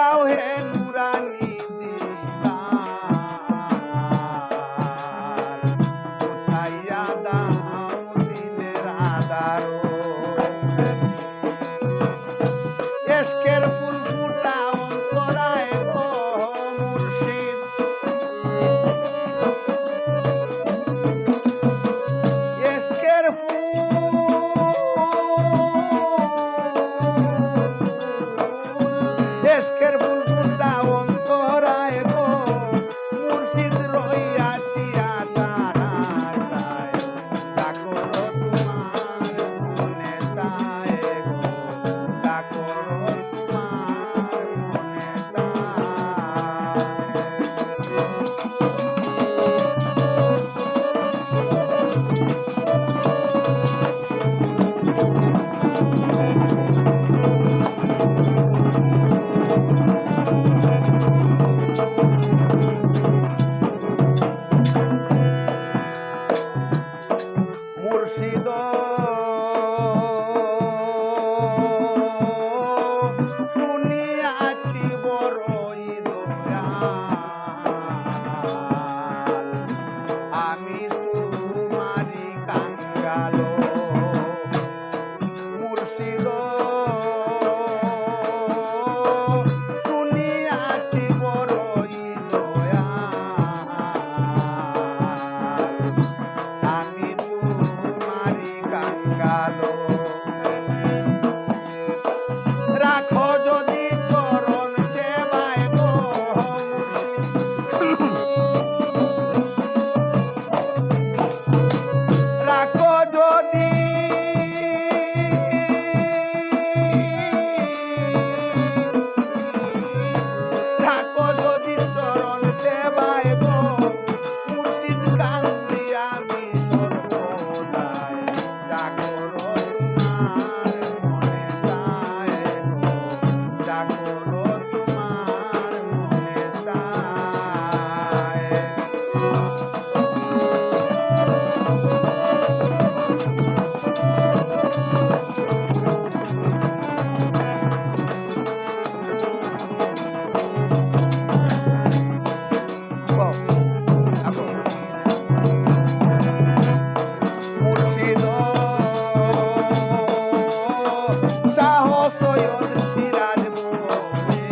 দাও হে নুরানি দিদার, মুছাইয়া দাও দিলের আধারো। ইশকের ফুল ফুটাও অন্তরায় গো মুর্শিদ, ইশকের ইশকের ফুল ফুটাও অন্তরায় গো মুর্শিদ, রইয়াছি আশায় ডাকো তোমার মনে চায় গো, ডাকো তোমার মনে মুর্শিদ শুনিয়াছি বড়ই দয়াল, আমি তোমারি কাঙ্গাল। মুর্শিদ শুনিয়াছি বড়ই দয়াল, আমি তোমারি কাঙ্গাল। রাখো যদি চরণ সেবায় গো মুর্শিদ, রাখো যদি রাখো যদি চরণ সেবায় গো মুর্শিদ, কান্দি আমি সর্বদাই, জাগরো তোমার মনে চায় গো, জাগরো তোমার মনে চায়। মুর্শিদ শাহ সৈয়দ সিরাজ বলে,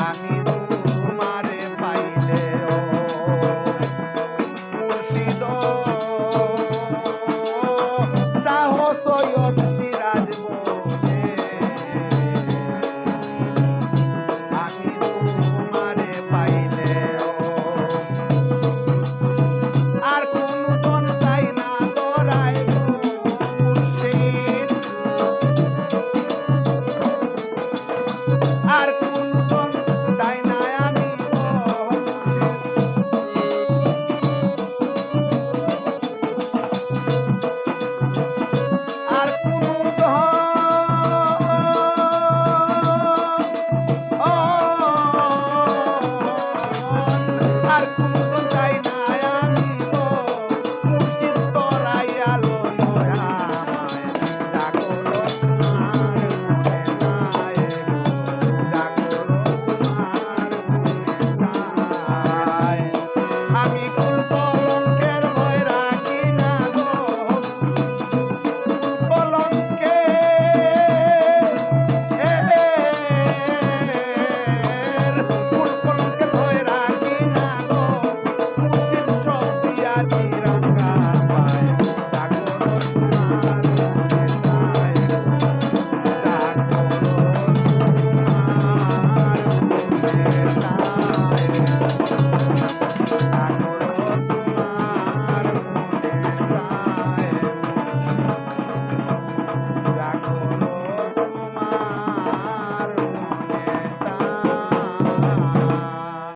আমি তোমারে পাইলে ও মুর্শিদ, শাহ সৈয়দ সিরাজ বলে, আমি তোমারে পাইলে ও আর কোনো জন চাই না দরায় গো মুর্শিদ, আর